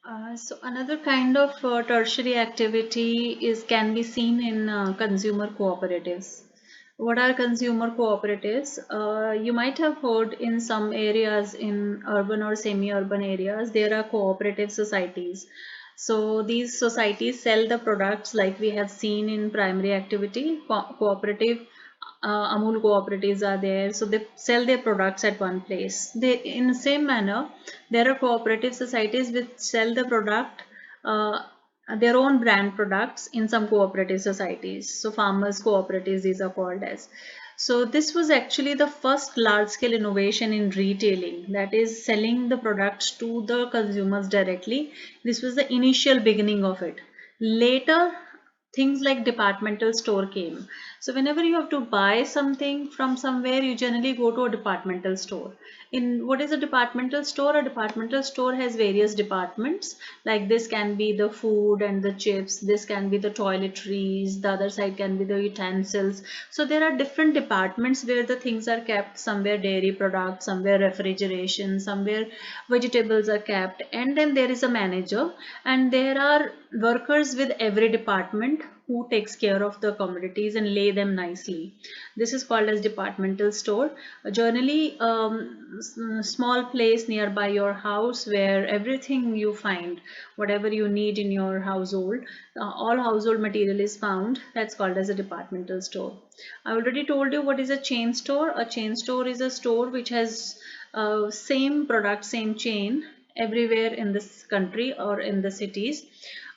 So another kind of tertiary activity is can be seen in consumer cooperatives. What are consumer cooperatives? You might have heard in some areas in urban or semi-urban areas there are cooperative societies. So these societies sell the products like we have seen in primary activity, cooperative Amul cooperatives are there, so they sell their products at one place. They, in the same manner, there are cooperative societies which sell the product, uh, their own brand products in some cooperative societies. So farmers cooperatives these are called as. So this was actually the first large-scale innovation in retailing, that is selling the products to the consumers directly. This was the initial beginning of it. Later, things like departmental store came. So whenever you have to buy something from somewhere, you generally go to a departmental store. In what is a departmental store? A departmental store has various departments. Like this can be the food and the chips, this can be the toiletries, the other side can be the utensils. So there are different departments where the things are kept. Somewhere dairy products, somewhere refrigeration, somewhere vegetables are kept, and then there is a manager, and there are workers with every department who takes care of the commodities and lay them nicely. This is called as departmental store. Generally, small place nearby your house where everything you find, whatever you need in your household, all household material is found. That's called as a departmental store. I already told you what is a chain store. A chain store is a store which has same product, same chain everywhere in this country or in the cities.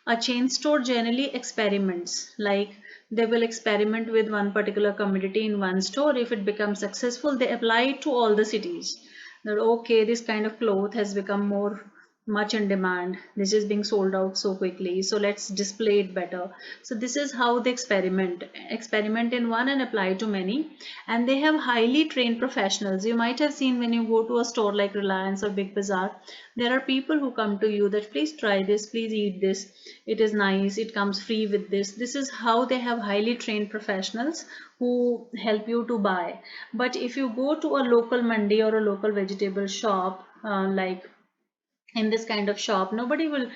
A chain store generally experiments, like they will experiment with one particular commodity in one store. If it becomes successful, they apply it to all the cities. That okay, this kind of cloth has become more much in demand, this is being sold out so quickly, so let's display it better. So this is how they experiment in one and apply to many. And they have highly trained professionals. You might have seen when you go to a store like Reliance or Big Bazaar, there are people who come to you that please try this, please eat this, it is nice, it comes free with this. This is how they have highly trained professionals who help you to buy. But if you go to a local mandi or a local vegetable shop, like in this kind of shop, nobody will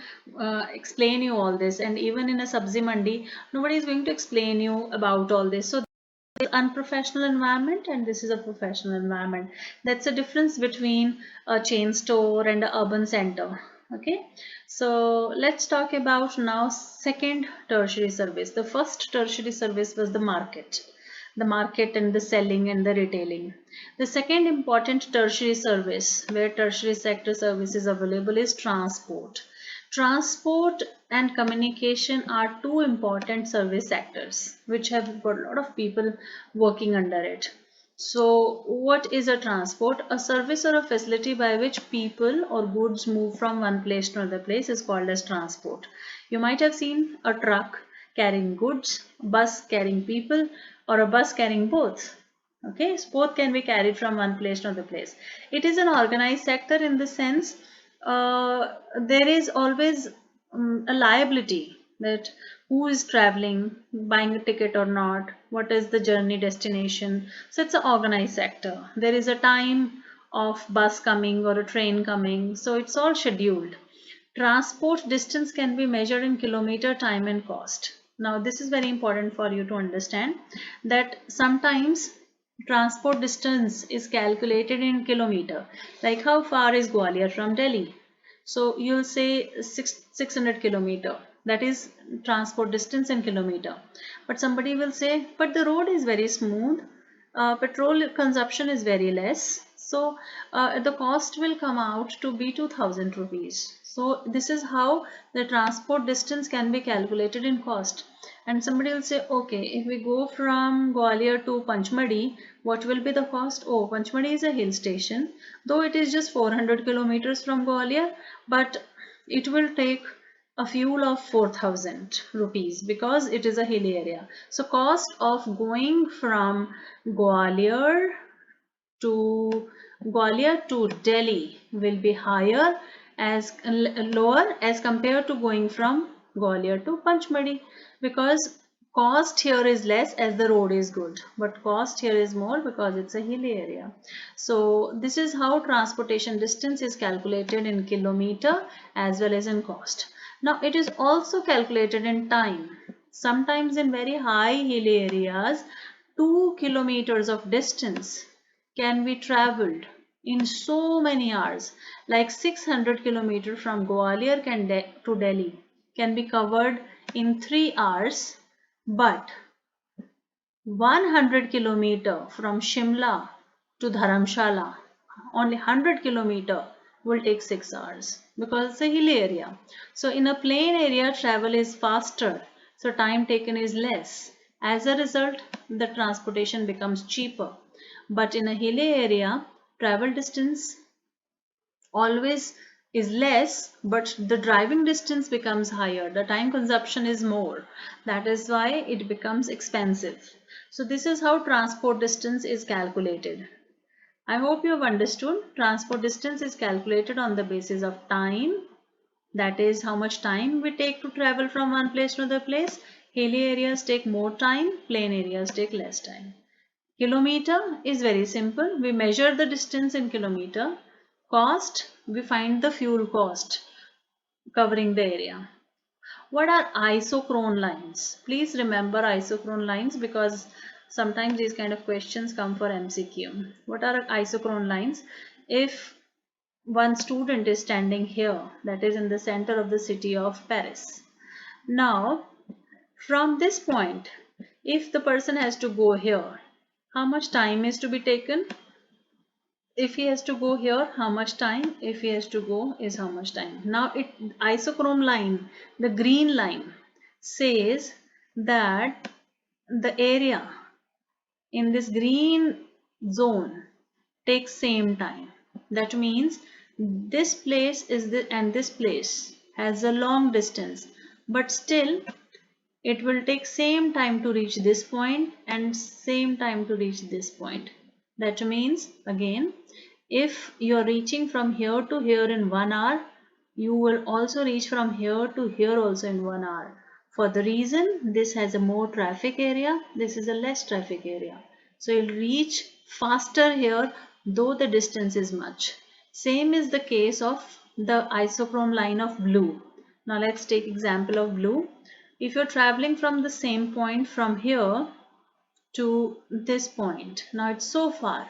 explain you all this, and even in a sabzi mandi, nobody is going to explain you about all this. So this is unprofessional environment and this is a professional environment. That's the difference between a chain store and an urban center. Okay, so let's talk about now second tertiary service. The first tertiary service was the market and the selling and the retailing. The second important tertiary service where tertiary sector service is available is transport. Transport and communication are two important service sectors which have got a lot of people working under it. So, what is a transport? A service or a facility by which people or goods move from one place to another place is called as transport. You might have seen a truck carrying goods, a bus carrying people, or a bus carrying both. Okay, so both can be carried from one place to another place. It is an organized sector in the sense there is always a liability that who is traveling, buying a ticket or not, what is the journey destination. So it's an organized sector. There is a time of bus coming or a train coming, so it's all scheduled. Transport distance can be measured in kilometer, time and cost. Now this is very important for you to understand that sometimes transport distance is calculated in kilometer. Like how far is Gwalior from Delhi? So you'll say 600 kilometer. That is transport distance in kilometer. But somebody will say, but the road is very smooth. Petrol consumption is very less. So the cost will come out to be 2000 rupees. So this is how the transport distance can be calculated in cost. And somebody will say, okay, if we go from Gwalior to Panchmadi, what will be the cost? Oh, Panchmadi is a hill station, though it is just 400 kilometers from Gwalior, but it will take a fuel of 4000 rupees because it is a hilly area. So cost of going from Gwalior to Delhi will be higher as lower as compared to going from Gwalior to Panchmadi, because Cost here is less as the road is good, but cost here is more because it's a hilly area. So this is how transportation distance is calculated in kilometer as well as in cost. Now it is also calculated in time. Sometimes in very high hilly areas, 2 kilometers of distance can be traveled in so many hours, like 600 kilometers from Gwalior to Delhi can be covered in 3 hours, but 100 kilometer from Shimla to Dharamshala, only 100 kilometer will take 6 hours because it's a hilly area. So in a plain area, travel is faster, so time taken is less. As a result, the transportation becomes cheaper. But in a hilly area, travel distance always is less, but the driving distance becomes higher, the time consumption is more. That is why it becomes expensive. So this is how transport distance is calculated. I hope you have understood. Transport distance is calculated on the basis of time, that is how much time we take to travel from one place to another place. Hilly areas take more time, plain areas take less time. Kilometer is very simple. We measure the distance in kilometer. Cost, we find the fuel cost covering the area. What are isochrone lines? Please remember isochrone lines because sometimes these kind of questions come for MCQ. What are isochrone lines? If one student is standing here, that is in the center of the city of Paris. Now, from this point, if the person has to go here, how much time is to be taken? If he has to go here, how much time? If he has to go is how much time? Now isochrone line, the green line says that the area in this green zone takes same time. That means this place is and this place has a long distance, but still it will take same time to reach this point and same time to reach this point. That means again, if you are reaching from here to here in 1 hour, you will also reach from here to here also in 1 hour. For the reason this has a more traffic area, this is a less traffic area. So you'll reach faster here though the distance is much. Same is the case of the isochrone line of blue. Now let's take example of blue. If you're traveling from the same point from here to this point, now it's so far,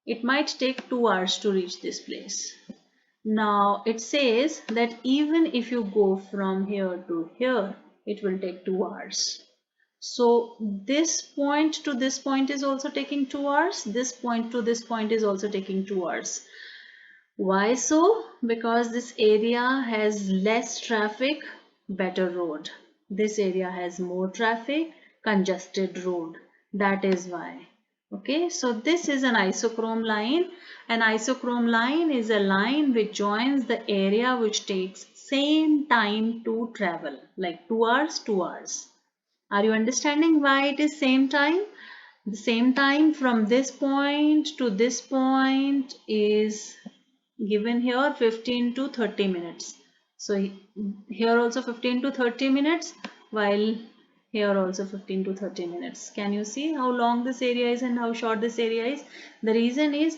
it might take 2 hours to reach this place. Now it says that even if you go from here to here, it will take 2 hours. So this point to this point is also taking 2 hours. This point to this point is also taking 2 hours. Why so? Because this area has less traffic, better road. This area has more traffic, congested road. That is why. Okay, so this is an isochrone line. An isochrone line is a line which joins the area which takes same time to travel, like 2 hours, 2 hours. Are you understanding why it is same time? The same time from this point to this point is given here 15 to 30 minutes. So here also 15 to 30 minutes, while here also 15 to 30 minutes. Can you see how long this area is and how short this area is? The reason is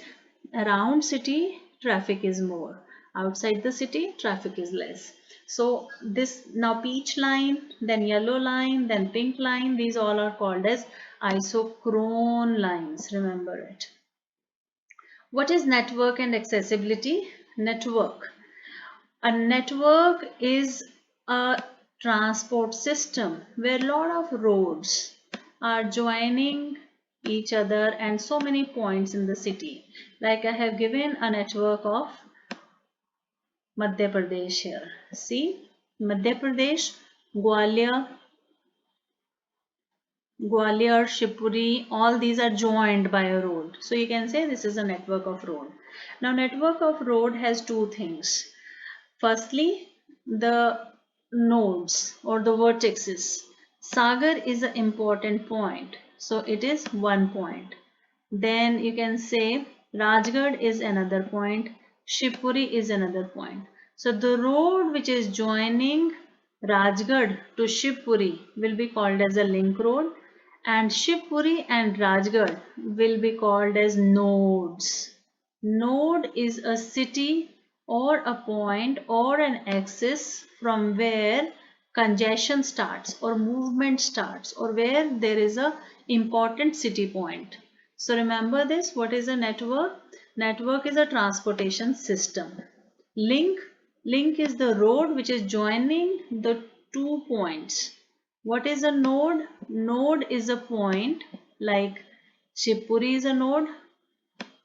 around city traffic is more, outside the city traffic is less. So this now peach line, then yellow line, then pink line, these all are called as isochrone lines. Remember it. What is network and accessibility? Network. A network is a transport system where a lot of roads are joining each other and so many points in the city. Like I have given a network of Madhya Pradesh here. See, Madhya Pradesh, Gwalior, Gwalior, Shivpuri, all these are joined by a road. So you can say this is a network of road. Now network of road has two things. Firstly, the nodes or the vertices. Sagar is an important point. So it is one point. Then you can say Rajgarh is another point. Shivpuri is another point. So the road which is joining Rajgarh to Shivpuri will be called as a link road, and Shivpuri and Rajgarh will be called as nodes. Node is a city or a point or an axis from where congestion starts or movement starts, or where there is a important city point. So remember this, what is a network? Network is a transportation system. Link is the road which is joining the two points. What is a node? Node is a point, like Shivpuri is a node,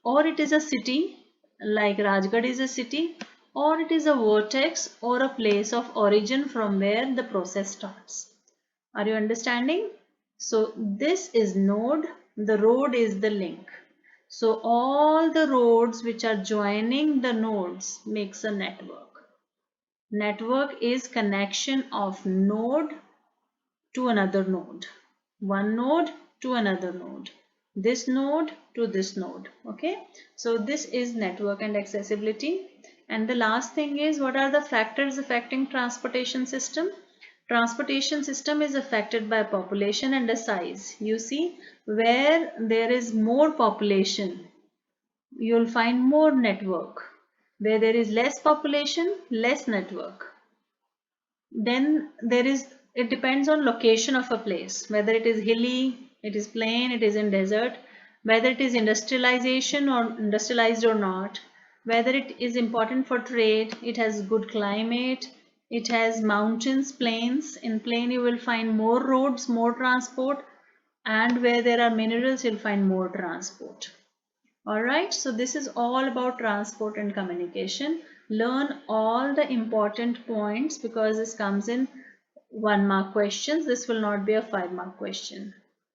or it is a city, like Rajgarh is a city, or it is a vertex or a place of origin from where the process starts. Are you understanding? So this is node, the road is the link. So all the roads which are joining the nodes makes a network. Network is connection of node to another node. One node to another node. This node to this node. Okay. So this is network and accessibility. And the last thing is, what are the factors affecting transportation system? Transportation system is affected by population and the size. You see, where there is more population, you'll find more network. Where there is less population, less network. Then there is, it depends on location of a place, whether it is hilly, it is plain, it is in desert, whether it is industrialization or industrialized or not, whether it is important for trade, it has good climate, it has mountains, plains. In plain you will find more roads, more transport, and where there are minerals you'll find more transport. Alright, so this is all about transport and communication. Learn all the important points because this comes in 1 mark questions. This will not be a 5 mark question.